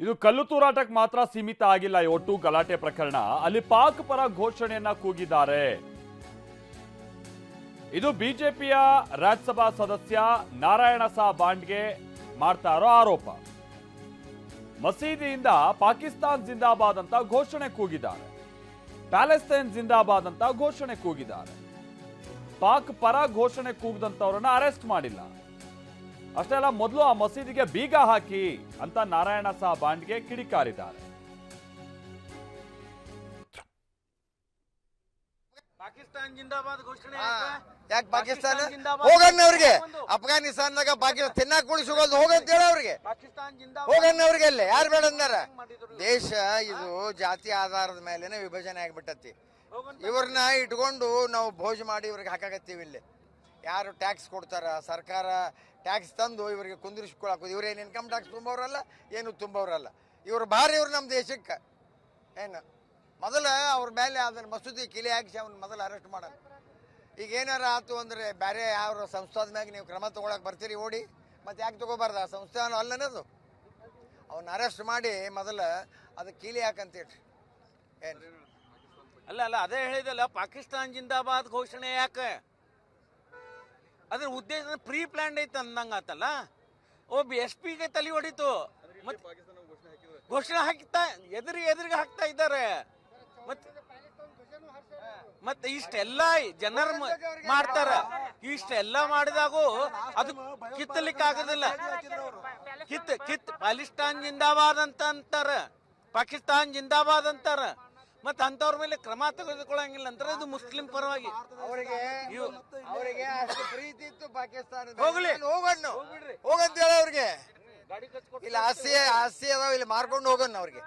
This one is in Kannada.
ಇದು ಕಲ್ಲು ತೂರಾಟಕ್ಕೆ ಮಾತ್ರ ಸೀಮಿತ ಆಗಿಲ್ಲ ಈ ಒಟ್ಟು ಗಲಾಟೆ ಪ್ರಕರಣ. ಅಲ್ಲಿ ಪಾಕ್ ಪರ ಘೋಷಣೆಯನ್ನ ಕೂಗಿದ್ದಾರೆ. ಇದು ಬಿಜೆಪಿಯ ರಾಜ್ಯಸಭಾ ಸದಸ್ಯ ನಾರಾಯಣ ಸಾ ಬಾಂಡ್ಗೆ ಮಾಡ್ತಾ ಇರೋ ಆರೋಪ. ಮಸೀದಿಯಿಂದ ಪಾಕಿಸ್ತಾನ್ ಜಿಂದಾಬಾದ್ ಅಂತ ಘೋಷಣೆ ಕೂಗಿದ್ದಾರೆ, ಪ್ಯಾಲೆಸ್ತೈನ್ ಜಿಂದಾಬಾದ್ ಅಂತ ಘೋಷಣೆ ಕೂಗಿದ್ದಾರೆ. ಪಾಕ್ ಪರ ಘೋಷಣೆ ಕೂಗದಂತವರನ್ನ ಅರೆಸ್ಟ್ ಮಾಡಿಲ್ಲ. ಅಷ್ಟೇ ಅಲ್ಲ, ಮೊದಲು ಆ ಮಸೀದಿಗೆ ಬೀಗ ಹಾಕಿ ಅಂತ ನಾರಾಯಣ ಸಾ ಬಾಂಡ್ಗೆ ಕಿಡಿಕಾರಿದ್ದಾರೆ. ಪಾಕಿಸ್ತಾನ್ ಜಿಂದಾಬಾದ್ ಘೋಷಣೆ ಯಾಕೆ ಪಾಕಿಸ್ತಾನ ಹೋಗಣ್ಣ ಅವ್ರಿಗೆ ಅಫ್ಘಾನಿಸ್ತಾನದಾಗ ಪಾಕಿಸ್ತಾನ ತಿನ್ನಾಕ ಕುಳಿಸೋದು ಹೋಗಂತ ಹೇಳ ಅವ್ರಿಗೆ ಪಾಕಿಸ್ತಾನ್ ಜಿಂದಾಬಾದ್ ಹೋಗಣ್ಣ ಅವ್ರಿಗೆ ಅಲ್ಲೇ ಯಾರು ಬೇಡ ಅಂದಾರ. ದೇಶ ಇದು ಜಾತಿ ಆಧಾರದ ಮೇಲೆನೆ ವಿಭಜನೆ ಆಗ್ಬಿಟ್ಟತಿ. ಇವ್ರನ್ನ ಇಟ್ಕೊಂಡು ನಾವು ಭೋಜ ಮಾಡಿ ಇವ್ರಿಗೆ ಹಾಕಾಕತ್ತೀವಿ. ಇಲ್ಲಿ ಯಾರು ಟ್ಯಾಕ್ಸ್ ಕೊಡ್ತಾರ, ಸರ್ಕಾರ ಟ್ಯಾಕ್ಸ್ ತಂದು ಇವರಿಗೆ ಕುಂದಿರಿಸ್ಕೊಳಕೋದು. ಇವ್ರೇನು ಇನ್ಕಮ್ ಟ್ಯಾಕ್ಸ್ ತುಂಬವ್ರಲ್ಲ, ಏನು ತುಂಬವ್ರಲ್ಲ. ಇವ್ರು ಭಾರಿ ಇವ್ರು ನಮ್ಮ ದೇಶಕ್ಕೆ ಏನು ಮೊದಲ ಅವ್ರ ಮೇಲೆ ಅದನ್ನ ಮಸೂದಿ ಕಿಲಿ ಹಾಕಿಸಿ ಅವ್ನ ಮೊದಲು ಅರೆಸ್ಟ್ ಮಾಡೋಣ. ಈಗ ಏನಾರ ಆಯ್ತು ಅಂದರೆ ಬೇರೆ ಯಾವ ಸಂಸ್ಥಾದ ಮ್ಯಾಗ ನೀವು ಕ್ರಮ ತೊಗೊಳಕ್ಕೆ ಬರ್ತೀರಿ ಓಡಿ, ಮತ್ತೆ ಯಾಕೆ ತೊಗೋಬಾರ್ದು? ಆ ಸಂಸ್ಥಾನ ಅಲ್ಲನದು. ಅವನ್ನ ಅರೆಸ್ಟ್ ಮಾಡಿ ಮೊದಲು ಅದಕ್ಕೆ ಕೀಲಿ ಹಾಕಂತೇಳಿ ಏನು ಅಲ್ಲ ಅಲ್ಲ ಅದೇ ಹೇಳಿದಲ್ಲ, ಪಾಕಿಸ್ತಾನ್ ಜಿಂದಾಬಾದ್ ಘೋಷಣೆ ಯಾಕೆ? ಅದ್ರ ಉದ್ದೇಶ ಪ್ರೀ ಪ್ಲಾನ್ ಐತೆ ಅಂದಂಗ ಆತಲ್ಲ. ಒಬ್ಬ SP ಗೆ ತಲೆ ಹೊಡಿತು, ಘೋಷಣೆ ಹಾಕ್ತಾ ಎದುರಿಗೆ ಹಾಕ್ತಾ ಇದ್ದಾರೆ. ಮತ್ತೆ ಇಷ್ಟೆಲ್ಲ ಜನರ ಮಾಡ್ತಾರ. ಇಷ್ಟೆಲ್ಲ ಮಾಡಿದಾಗೂ ಅದು ಕಿತ್ತಲಿಕ್ಕೆ ಆಗೋದಿಲ್ಲ. ಕಿತ್ ಪಾಕಿಸ್ತಾನ್ ಜಿಂದಾಬಾದ್ ಅಂತ ಅಂತಾರ, ಪಾಕಿಸ್ತಾನ್ ಜಿಂದಾಬಾದ್ ಅಂತಾರ. ಮತ್ತೆ ಅಂತವ್ರ ಮೇಲೆ ಕ್ರಮ ತೆಗೆದುಕೊಳ್ಳಂಗಿಲ್ಲ ಅಂತಾರೆ. ಇದು ಮುಸ್ಲಿಂ ಪರವಾಗಿ ಅವರಿಗೆ ಅಷ್ಟು ಪ್ರೀತಿ ಇತ್ತು ಪಾಕಿಸ್ತಾನ. ಹೋಗ್ಲಿ, ಹೋಗಂತ ಹೇಳ ಅವ್ರಿಗೆ. ಇಲ್ಲ ಆಸ್ತಿ ಅದಾವ, ಇಲ್ಲಿ ಮಾರ್ಕೊಂಡು ಹೋಗಣ್ಣ ಅವ್ರಿಗೆ.